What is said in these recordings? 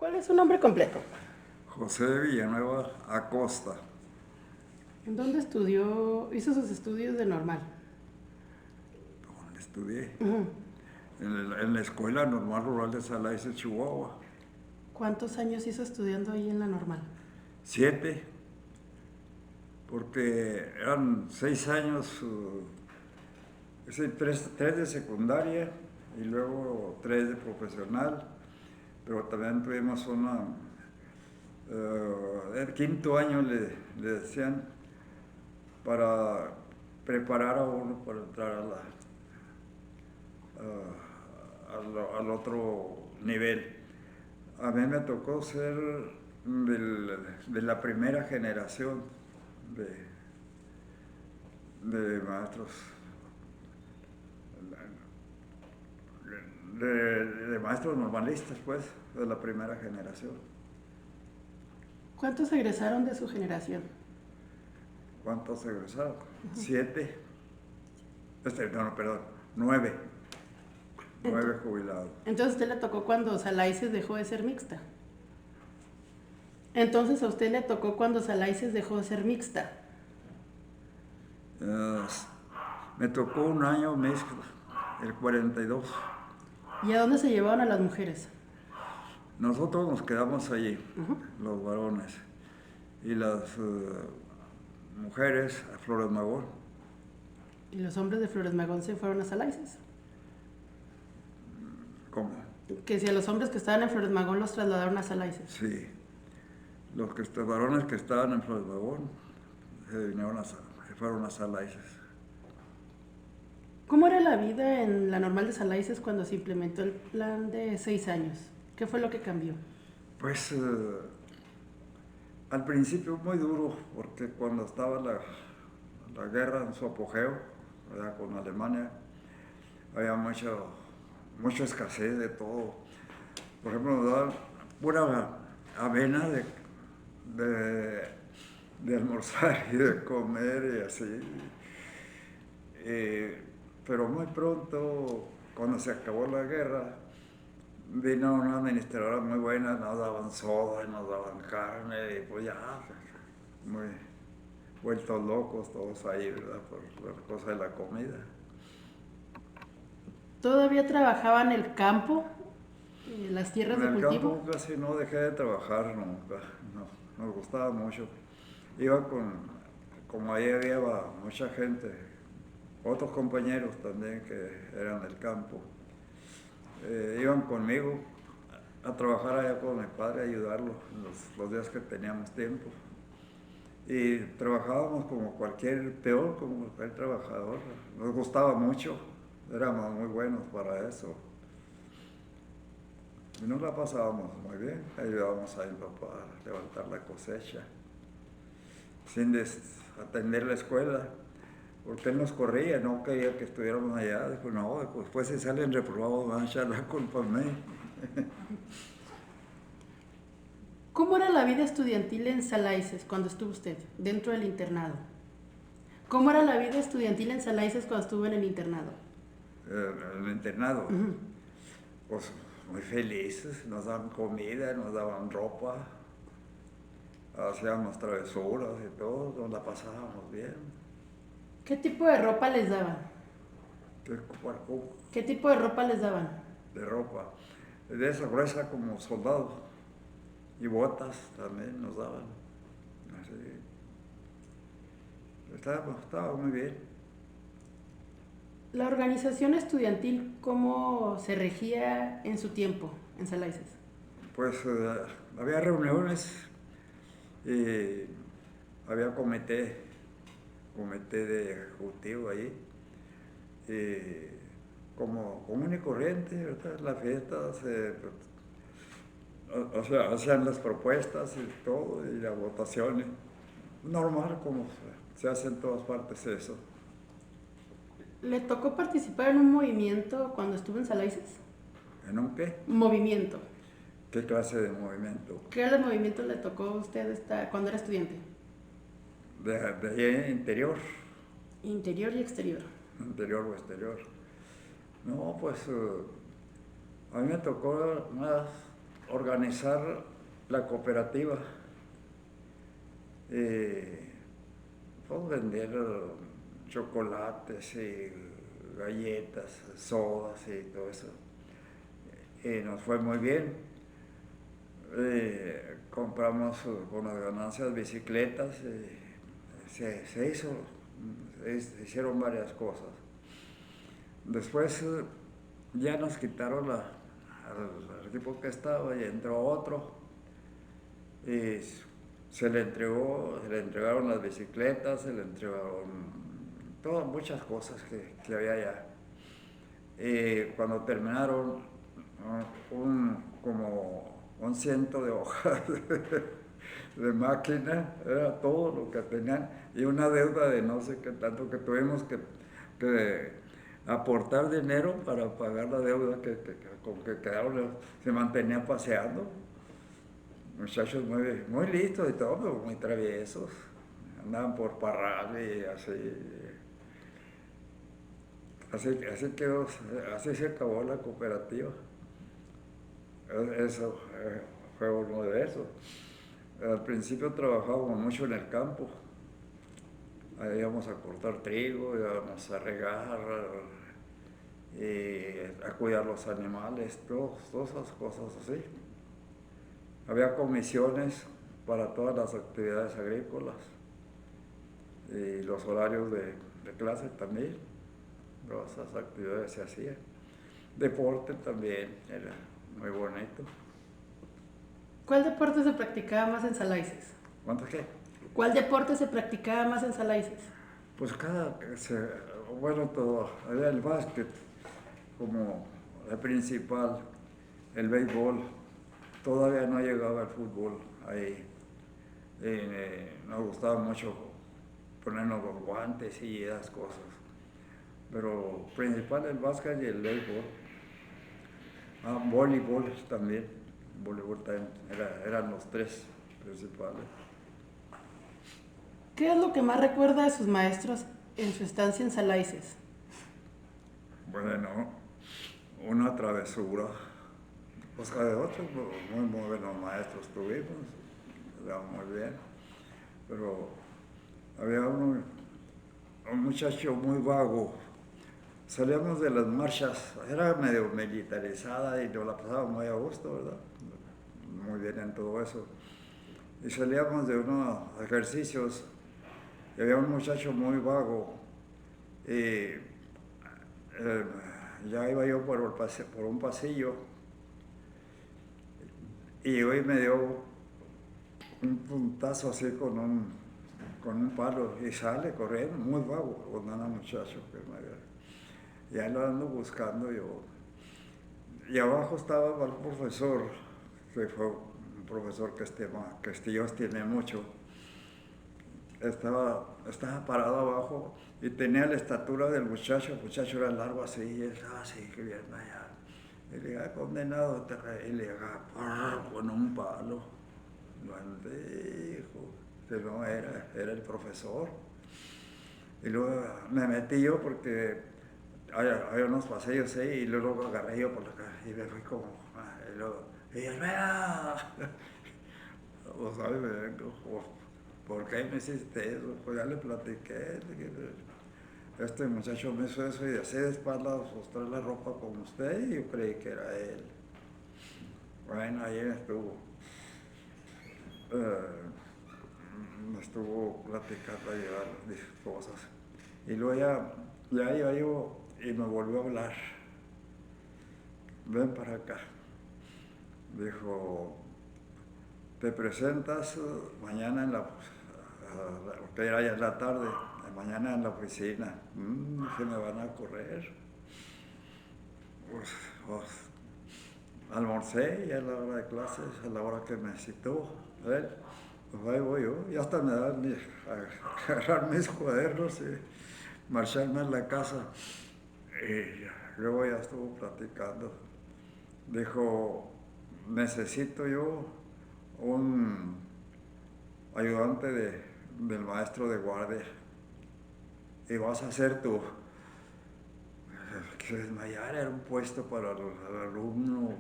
¿Cuál es su nombre completo? José Villanueva Acosta. ¿En dónde estudió, hizo sus estudios de normal? Donde estudié. Ujú. En la Escuela Normal Rural de Salaíces, Chihuahua. ¿Cuántos años hizo estudiando ahí en la normal? 7, porque eran 6 años, tres de secundaria y luego 3 de profesional, pero también tuvimos el quinto año le decían, para preparar a uno para entrar al otro nivel. A mí me tocó ser de la primera generación de maestros, de maestros normalistas, pues, de la primera generación. ¿Cuántos egresaron de su generación? ¿Cuántos egresaron? 7, no, perdón, 9, Ento- 9 jubilados. Entonces a usted le tocó cuando Salaices dejó de ser mixta. Entonces a usted le tocó cuando Salaices dejó de ser mixta. Eh, Me tocó un año mezcla, el 42. ¿Y a dónde se llevaron a las mujeres? Nosotros nos quedamos allí, los varones, y las mujeres a Flores Magón. Y los hombres de Flores Magón se fueron a Salaices. ¿Cómo? Que si a los hombres que estaban en Flores Magón los trasladaron a Salaices. Sí, varones que estaban en Flores Magón se fueron a Salaices. ¿Cómo era la vida en la normal de Salaices cuando se implementó el plan de 6 años? ¿Qué fue lo que cambió? Pues al principio muy duro, porque cuando estaba la guerra en su apogeo, ¿verdad?, con Alemania, había mucha escasez de todo. Por ejemplo, nos daban pura avena de, de almorzar y de comer y así. Eh, pero muy pronto, cuando se acabó la guerra, vino una administradora muy buena, nos daban soda, nos daban carne, y pues ya, muy vueltos locos todos ahí, ¿verdad?, por la cosa de la comida. ¿Todavía trabajaba en el campo, las tierras En de el cultivo? campo casi no dejé de trabajar nunca, no, nos gustaba mucho. Como ahí había mucha gente, otros compañeros también que eran del campo, iban conmigo a trabajar allá con mi padre, a ayudarlo los días que teníamos tiempo. Y trabajábamos como cualquier peón, como cualquier trabajador. Nos gustaba mucho, éramos muy buenos para eso. Y nos la pasábamos muy bien, ayudábamos a mi papá a levantar la cosecha, sin atender la escuela, porque él nos corría, no quería que estuviéramos allá. Dijo, no, después si salen reprobados van a echar la culpa a mí. ¿Cómo era la vida estudiantil en Salaices cuando estuvo usted dentro del internado? ¿Cómo era la vida estudiantil en Salaices cuando estuvo en el internado? En el internado, pues muy felices, nos daban comida, nos daban ropa, hacíamos travesuras y todo, nos la pasábamos bien. ¿Qué tipo de ropa les daban? ¿Qué cuerpo ¿Qué tipo de ropa les daban? de ropa? De esa gruesa como soldados. Y botas también nos daban. Así. Estaba muy bien. ¿La organización estudiantil cómo se regía en su tiempo en Salaices? Pues había reuniones y había comité de ejecutivo ahí. Como común y corriente, ¿verdad? La fiesta o sea, hacían las propuestas y todo, y las votaciones. Normal, como se hace en todas partes eso. ¿Le tocó participar en un movimiento cuando estuvo en Salaices? ¿En un qué? Movimiento. ¿Qué clase de movimiento? ¿Qué movimiento le tocó a usted cuando era estudiante? De ahí interior, Interior y exterior. interior o exterior. No, pues a mí me tocó más organizar la cooperativa, pues vender chocolates y galletas, sodas y todo eso. Nos fue muy bien. Compramos con las ganancias bicicletas, se hizo, se hicieron varias cosas. Después ya nos quitaron al equipo que estaba y entró otro y se le entregaron las bicicletas, se le entregaron todas muchas cosas que había allá. Cuando terminaron, como un ciento de hojas de máquina, era todo lo que tenían, y una deuda de no sé qué tanto que tuvimos que aportar dinero para pagar la deuda con que quedaron, se mantenía paseando. Muchachos muy listos y todo, pero muy traviesos, andaban por Parral y así quedó, así se acabó la cooperativa. Eso fue uno de esos. Al principio trabajábamos mucho en el campo. Ahí íbamos a cortar trigo, íbamos a regar, y a cuidar los animales, todas esas cosas así. Había comisiones para todas las actividades agrícolas y los horarios de clase también. Todas esas actividades se hacían. Deporte también era muy bonito. ¿Cuál deporte se practicaba más en Salaices? ¿Cuánto qué? ¿Cuál deporte se practicaba más en Salaices? Pues bueno, todo. Había el básquet como el principal, el béisbol. Todavía no llegaba el fútbol ahí. Nos gustaba mucho ponernos los guantes y esas cosas. Pero principal el básquet y el béisbol. Voleibol también. Voleibol también eran los tres principales. ¿Qué es lo que más recuerda de sus maestros en su estancia en Salaices? Bueno, una travesura. Pues de otros, muy buenos maestros tuvimos, iban muy bien. Pero había un muchacho muy vago. Salíamos de las marchas, era medio militarizada y nos la pasábamos muy a gusto, ¿verdad? Muy bien en todo eso. Y salíamos de unos ejercicios y había un muchacho muy vago. Y ya iba yo por un pasillo y hoy me dio un puntazo así con un palo y sale corriendo, muy vago, con un muchacho que ya lo ando buscando yo. Y abajo estaba el profesor, que fue un profesor que Dios tiene mucho. Estaba parado abajo y tenía la estatura del muchacho. El muchacho era largo así y él estaba así, que viendo allá. Y le dije, condenado, y le dije, con un palo. Lo dijo, que no era el profesor. Y luego me metí yo porque había unos pasillos ahí y luego agarré yo por la cara y me fui como, y luego, y él, ¡vea! O sabes, ¿por qué me hiciste eso? Pues ya le platiqué. Este muchacho me hizo eso y de así de espaldas trae la ropa como usted y yo creí que era él. Bueno, ahí me estuvo platicando ahí varias cosas. Y luego ya iba yo y me volvió a hablar. Ven para acá. Dijo, te presentas mañana porque era ya en la tarde, mañana en la oficina. Se me van a correr. Pues, almorcé y a la hora de clases, a la hora que me citó él, pues ahí voy yo. Y hasta me dan a agarrar mis cuadernos y marcharme a la casa. Y luego ya estuvo platicando. Dijo, necesito yo un ayudante del maestro de guardia y vas a ser tú. Que desmayar era un puesto para el alumno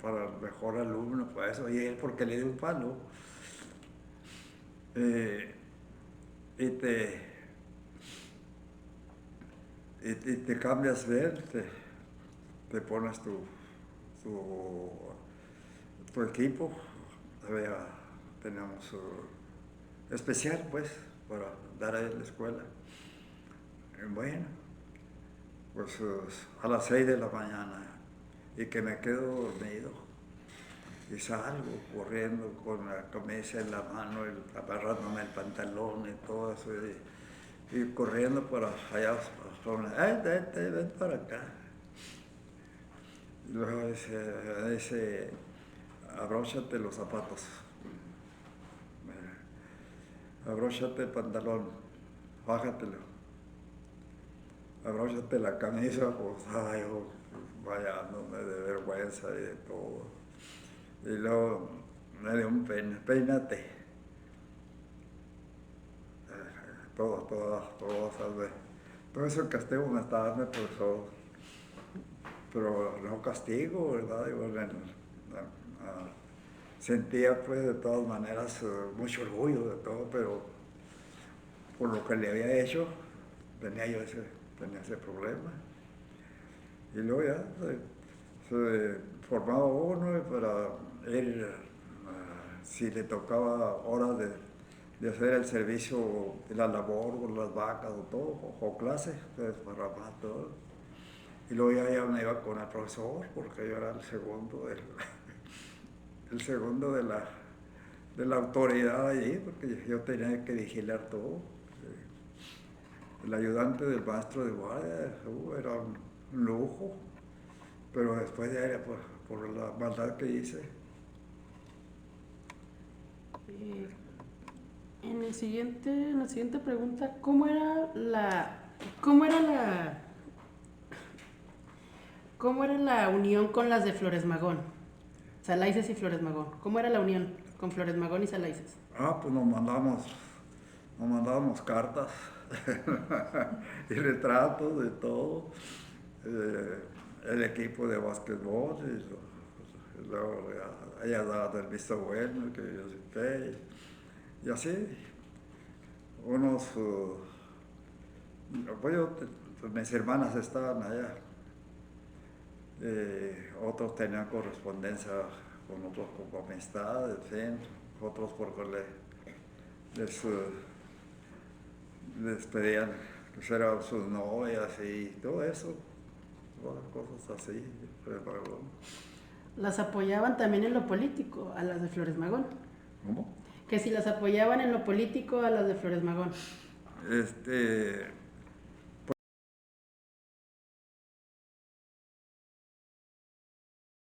para el mejor alumno, pues eso, y él porque le dio un palo. Eh, y te, y te cambias de él, te pones tu, tu equipo, había, teníamos especial pues para dar ahí en la escuela. Y bueno, pues a las 6 de la mañana y que me quedo dormido y salgo corriendo con la camisa en la mano, agarrándome el pantalón y todo eso y corriendo para allá, ven para acá. Y luego dice, abróchate los zapatos, abróchate el pantalón, bájatelo, abróchate la camisa, pues ay, yo vayándome de vergüenza y de todo. Y luego me dio un peínate. Todo ese castigo me está dando el profesor, pero no castigo, ¿verdad? Digo, sentía pues de todas maneras mucho orgullo de todo, pero por lo que le había hecho, tenía ese problema. Y luego ya se formaba uno para ir, si le tocaba horas de hacer el servicio, la labor con las vacas o todo, o clases, pues para todo. Y luego ya me iba con el profesor, porque yo era el segundo, el segundo de la autoridad allí, porque yo tenía que vigilar todo. El ayudante del maestro de guardia era un lujo, pero después ya era por la maldad que hice. En la siguiente pregunta, cómo era la unión con las de Flores Magón? Salaices y Flores Magón. ¿Cómo era la unión con Flores Magón y Salaices? Pues nos mandábamos cartas y retratos de todo. El equipo de básquetbol y luego ella daba el visto bueno, que yo sé qué, y así. Unos, mis hermanas estaban allá, otros tenían correspondencia con otros como amistad, en fin, otros porque les pedían que fueran sus novias y todo eso, todas cosas así. ¿Las apoyaban también en lo político a las de Flores Magón? ¿Cómo? Que si las apoyaban en lo político a las de Flores Magón.